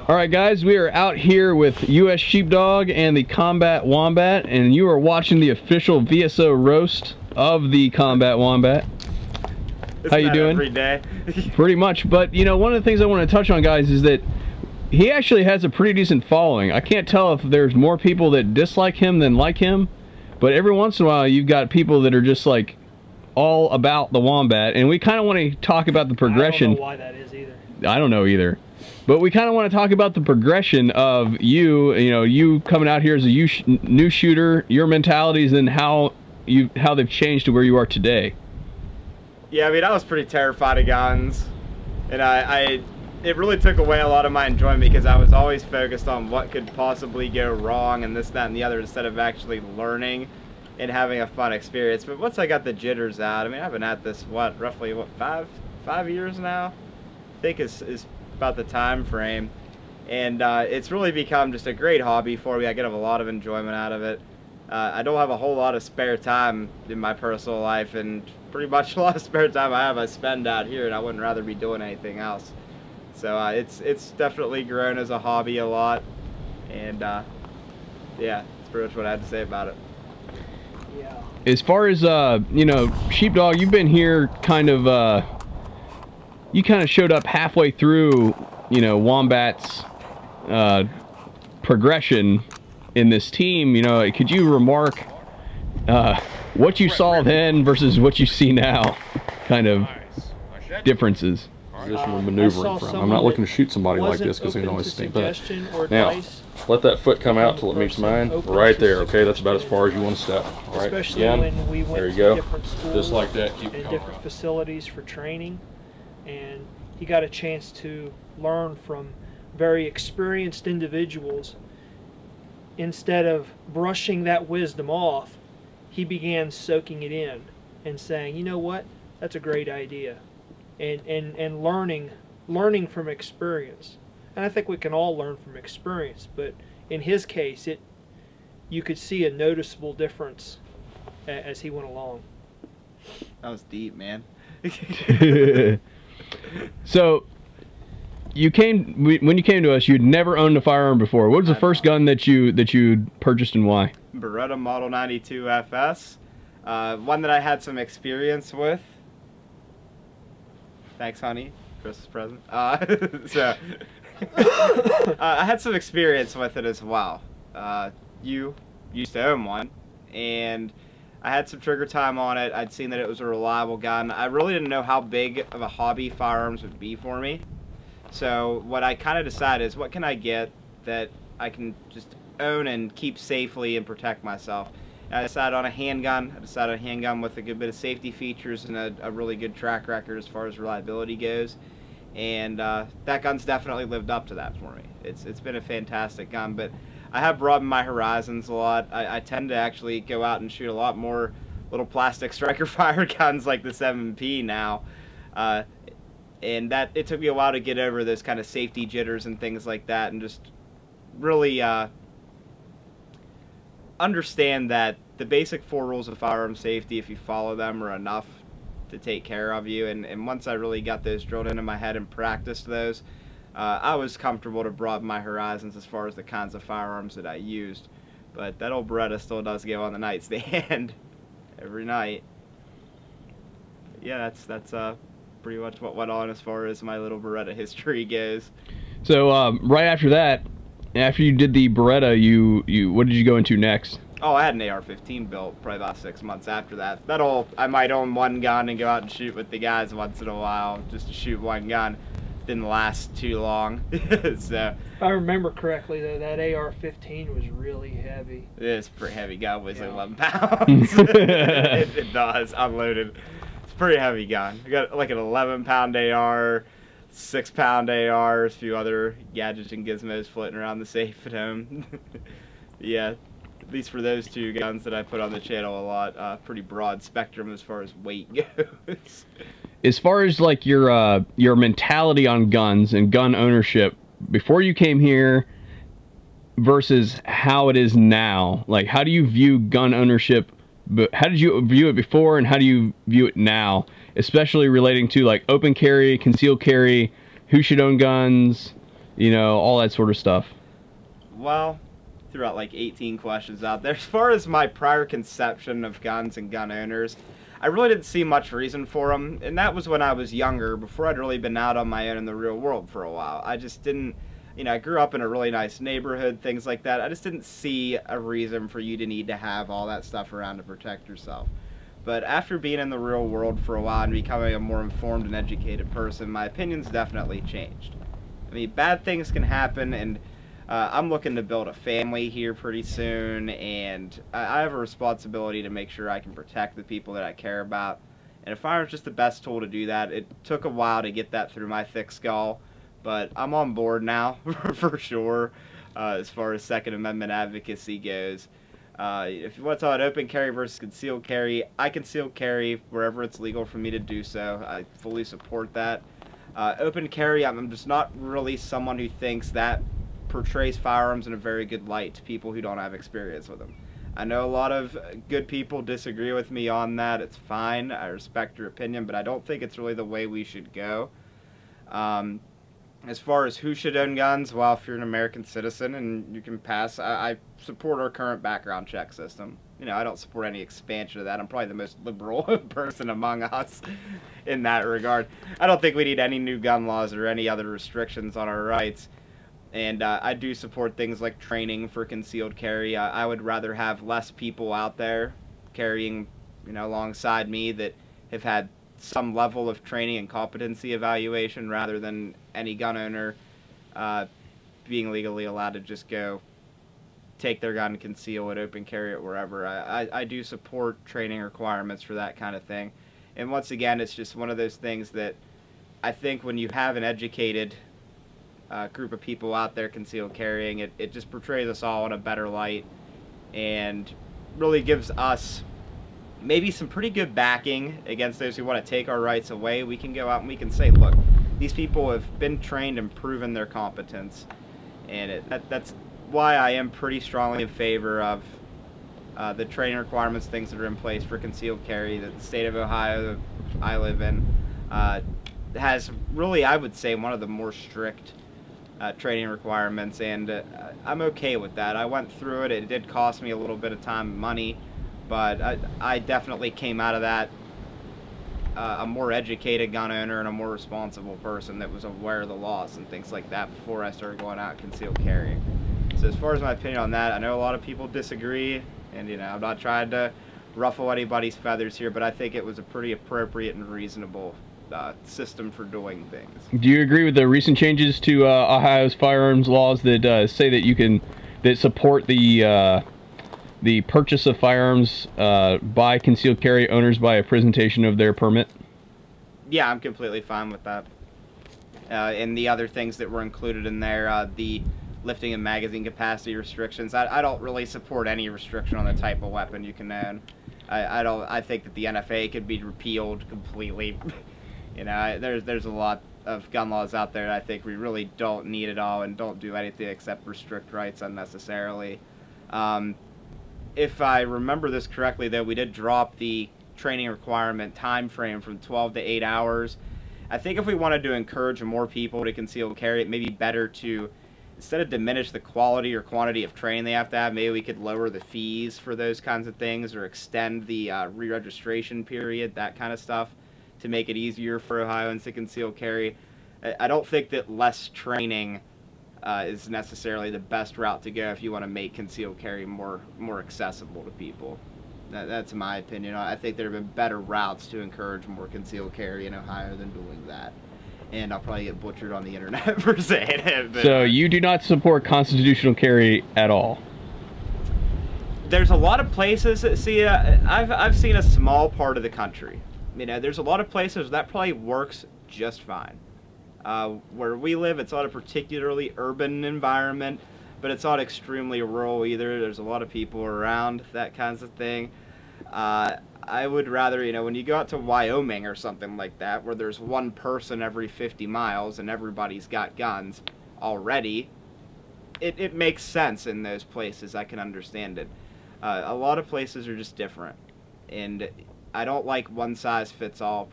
All right, guys, we are out here with U.S. Sheepdog and the Combat Wombat, and you are watching the official VSO roast of the Combat Wombat. How you doing? Every day. Pretty much, but you know, one of the things I want to touch on, guys, is that he actually has a pretty decent following. I can't tell if there's more people that dislike him than like him, but every once in a while you've got people that are just like all about the Wombat, and we kind of want to talk about the progression. I don't know why that is either. I don't know either. But we kind of want to talk about the progression of you coming out here as a new shooter, your mentalities, and how they've changed to where you are today. Yeah, I mean, I was pretty terrified of guns, and it really took away a lot of my enjoyment because I was always focused on what could possibly go wrong and this, that, and the other instead of actually learning and having a fun experience. But once I got the jitters out, I mean, I've been at this, roughly, five years now? I think is about the time frame, and it's really become just a great hobby for me. I get a lot of enjoyment out of it. I don't have a whole lot of spare time in my personal life, and pretty much a lot of spare time I spend out here, and I wouldn't rather be doing anything else. So it's definitely grown as a hobby a lot, and yeah, that's pretty much what I had to say about it. Yeah. As far as Sheepdog, you've been here kind of. You kind of showed up halfway through, Wombat's progression in this team. Could you remark what you saw then versus what you see now, kind of differences? Position we're maneuvering from. I'm not looking to shoot somebody like this because they can always stay back. Now, let that foot come out till it meets mine. Right there, okay? That's about as far as you want to step. All right, especially again, when we went there you to go. different schools Just like that, keep and it different facilities for training, and he got a chance to learn from very experienced individuals. Instead of brushing that wisdom off, he began soaking it in and saying, you know what, that's a great idea, and learning from experience. And I think we can all learn from experience, but in his case, you could see a noticeable difference as he went along. That was deep, man. So, when you came to us, you'd never owned a firearm before. What was the first gun that you purchased, and why? Beretta Model 92 FS, one that I had some experience with. Thanks, honey. Christmas present. So, I had some experience with it as well. You used to own one, and I had some trigger time on it. I'd seen that it was a reliable gun. I really didn't know how big of a hobby firearms would be for me. So what I kind of decided is, what can I get that I can just own and keep safely and protect myself? And I decided on a handgun. I decided on a handgun with a good bit of safety features and a really good track record as far as reliability goes. And that gun's definitely lived up to that for me. It's been a fantastic gun, but I have broadened my horizons a lot. I tend to actually go out and shoot a lot more little plastic striker fire guns like the 7P now. And that it took me a while to get over those kind of safety jitters and things like that, and just really understand that the basic 4 rules of firearm safety, if you follow them, are enough to take care of you. And once I really got those drilled into my head and practiced those, I was comfortable to broaden my horizons as far as the kinds of firearms that I used. But that old Beretta still does go on the nightstand every night. Yeah, that's pretty much what went on as far as my little Beretta history goes. So right after that, after you did the Beretta, what did you go into next? Oh, I had an AR-15 built probably about 6 months after that. I might own one gun and go out and shoot with the guys once in a while, just to shoot one gun. Didn't last too long. So if I remember correctly, though, that AR-15 was really heavy. It's a pretty heavy gun. It weighs like 11 pounds. it does, unloaded. It's a pretty heavy gun. I got like an 11-pound AR, 6-pound AR, a few other gadgets and gizmos floating around the safe at home. Yeah, at least for those 2 guns that I put on the channel a lot, pretty broad spectrum as far as weight goes. As far as like your mentality on guns and gun ownership before you came here versus how it is now, like how do you view gun ownership? But how did you view it before, and how do you view it now, especially relating to like open carry, concealed carry, who should own guns, you know, all that sort of stuff. Well, threw out like 18 questions out there. As far as my prior conception of guns and gun owners, I really didn't see much reason for them, and that was when I was younger, before I'd really been out on my own in the real world for a while. I just didn't, you know, I grew up in a really nice neighborhood, things like that. I just didn't see a reason for you to need to have all that stuff around to protect yourself. But after being in the real world for a while and becoming a more informed and educated person, my opinion's definitely changed. I mean, bad things can happen, and I'm looking to build a family here pretty soon, and I have a responsibility to make sure I can protect the people that I care about. And a firearm's just the best tool to do that. It took a while to get that through my thick skull, but I'm on board now for sure as far as Second Amendment advocacy goes. If you want to talk about open carry versus concealed carry, I conceal carry wherever it's legal for me to do so. I fully support that. Open carry, I'm just not really someone who thinks that portrays firearms in a very good light to people who don't have experience with them. I know a lot of good people disagree with me on that. It's fine. I respect your opinion, but I don't think it's really the way we should go. As far as who should own guns, well, if you're an American citizen and you can pass, I support our current background check system. You know, I don't support any expansion of that. I'm probably the most liberal person among us in that regard. I don't think we need any new gun laws or any other restrictions on our rights. And I do support things like training for concealed carry. I would rather have less people out there carrying, you know, alongside me that have had some level of training and competency evaluation, rather than any gun owner being legally allowed to just go take their gun and conceal it, open carry it wherever. I do support training requirements for that kind of thing. And once again, it's just one of those things that I think when you have an educated group of people out there concealed carrying, it just portrays us all in a better light and really gives us maybe some pretty good backing against those who want to take our rights away. We can go out and we can say, look, these people have been trained and proven their competence. And that's why I am pretty strongly in favor of the training requirements, things that are in place for concealed carry. That the state of Ohio that I live in has really, I would say, one of the more strict training requirements, and I'm okay with that. I went through it. It did cost me a little bit of time and money, but I definitely came out of that a more educated gun owner and a more responsible person that was aware of the laws and things like that before I started going out concealed carrying. So as far as my opinion on that, I know a lot of people disagree, and you know, I'm not trying to ruffle anybody's feathers here, but I think it was a pretty appropriate and reasonable system for doing things. Do you agree with the recent changes to Ohio's firearms laws that say that you can, that support the purchase of firearms by concealed carry owners by a presentation of their permit? Yeah, I'm completely fine with that. And the other things that were included in there, the lifting and magazine capacity restrictions, I don't really support any restriction on the type of weapon you can own. I think that the NFA could be repealed completely. You know, there's a lot of gun laws out there that I think we really don't need at all and don't do anything except restrict rights unnecessarily. If I remember this correctly, though, we did drop the training requirement time frame from 12 to 8 hours. I think if we wanted to encourage more people to conceal carry, it may be better to, instead of diminish the quality or quantity of training they have to have, maybe we could lower the fees for those kinds of things, or extend the re-registration period, that kind of stuff, to make it easier for Ohioans to conceal carry. I don't think that less training is necessarily the best route to go if you want to make concealed carry more accessible to people. That's my opinion. I think there have been better routes to encourage more concealed carry in Ohio than doing that. And I'll probably get butchered on the internet for saying it. But so you do not support constitutional carry at all? There's a lot of places that see, I've seen a small part of the country. You know, there's a lot of places that probably works just fine. Where we live, it's not a particularly urban environment, but it's not extremely rural either. There's a lot of people around, that kinds of thing. I would rather, you know, when you go out to Wyoming or something like that, where there's one person every 50 miles and everybody's got guns already, it makes sense in those places. I can understand it. A lot of places are just different, and I don't like one-size-fits-all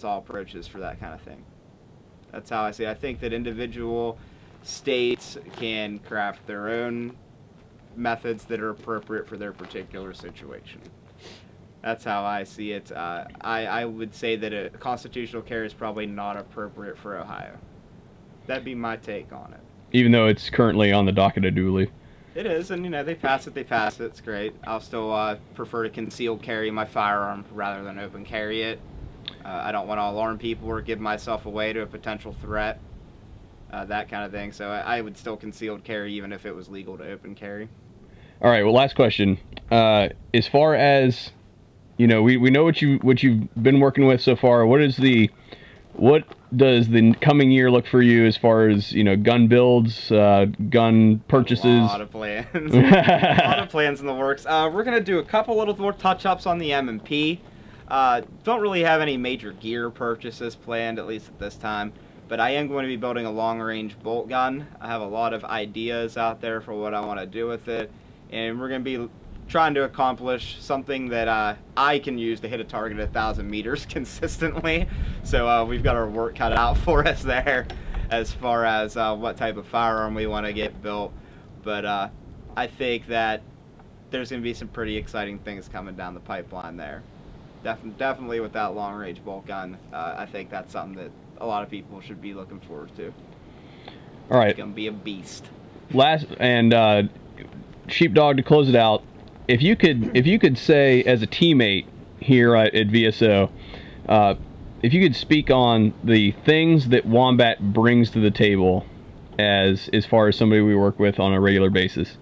approaches for that kind of thing. That's how I see it. I think that individual states can craft their own methods that are appropriate for their particular situation. That's how I see it. I would say that a constitutional carry is probably not appropriate for Ohio. That'd be my take on it. Even though it's currently on the docket of duly. It is, and you know, they pass it, it's great. I'll still prefer to concealed carry my firearm rather than open carry it. I don't want to alarm people or give myself away to a potential threat, that kind of thing. So I would still concealed carry even if it was legal to open carry. All right, well, last question. As far as, you know, we know what you've been working with so far. What does the coming year look for you as far as, you know, gun builds, gun purchases? A lot of plans. A lot of plans in the works. We're going to do a couple little more touch-ups on the M&P. Don't really have any major gear purchases planned, at least at this time. But I am going to be building a long-range bolt gun. I have a lot of ideas out there for what I want to do with it. And we're going to be trying to accomplish something that I can use to hit a target at 1,000 meters consistently. So we've got our work cut out for us there as far as what type of firearm we want to get built. But I think that there's going to be some pretty exciting things coming down the pipeline there. Definitely with that long-range bolt gun, I think that's something that a lot of people should be looking forward to. All right. It's going to be a beast. Last, and Sheepdog, to close it out, if you could say, as a teammate here at VSO, if you could speak on the things that Wombat brings to the table as far as somebody we work with on a regular basis,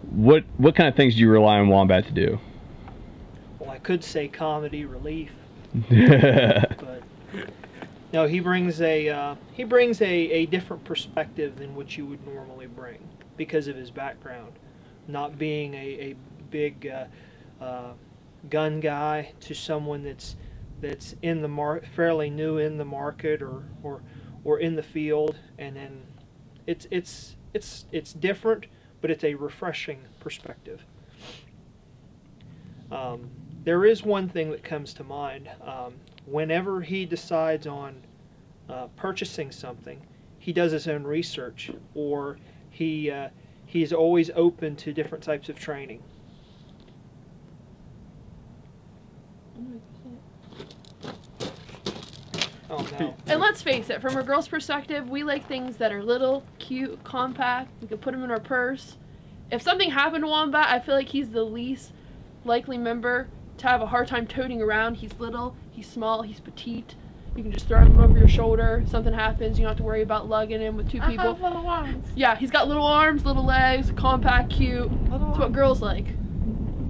what kind of things do you rely on Wombat to do? Well, I could say comedy relief, but no, he brings a different perspective than what you would normally bring because of his background, not being a big gun guy to someone that's in the fairly new in the market or in the field, and then it's different, but it's a refreshing perspective. There is one thing that comes to mind. Whenever he decides on purchasing something, he does his own research, or he's always open to different types of training. Oh, no. And let's face it, from a girl's perspective, we like things that are little, cute, compact. We could put them in our purse. If something happened to Wombat, I feel like he's the least likely member to have a hard time toting around. He's little, he's small, he's petite. You can just throw him over your shoulder. If something happens, you don't have to worry about lugging him with two people. I have little arms. Yeah, he's got little arms, little legs, compact, cute. That's what girls like.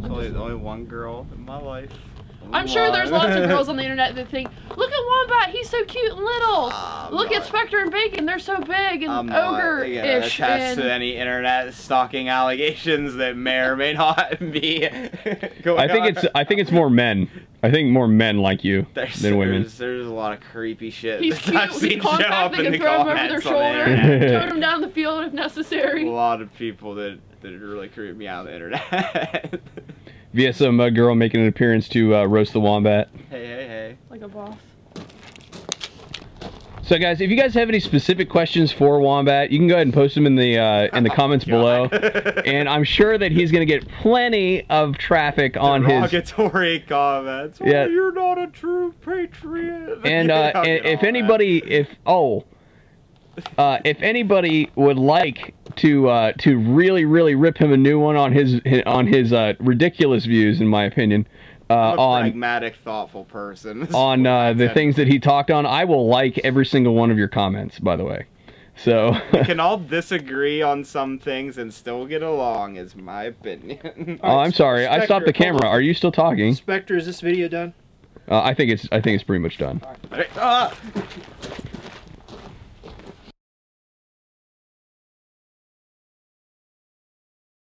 There's only one girl in my life. I'm sure there's lots of girls on the internet that think, look at Wombat, he's so cute and little. Look at Spectre and Bacon, they're so big and ogre-ish. Attached to any internet stalking allegations that may or may not be going on. I think it's more men. I think more men like you than women. There's a lot of creepy shit he's that I've seen show up in the throw him over their shoulder, tote him down the field if necessary. A lot of people that really creep me out on the internet. VSO Mud Girl making an appearance to roast the Wombat. Hey. Like a boss. So guys, if you guys have any specific questions for Wombat, you can go ahead and post them in the comments below. And I'm sure that he's going to get plenty of traffic on his derogatory comments. Yeah. Oh, you're not a true patriot. And if anybody would like to really rip him a new one on his ridiculous views, in my opinion, I'm a pragmatic, thoughtful person. On the things that he talked on, I will like every single one of your comments, by the way. So we can all disagree on some things and still get along, is my opinion. Oh, I'm sorry. I stopped the camera. Are you still talking? Spectre, is this video done? I think it's pretty much done. All right.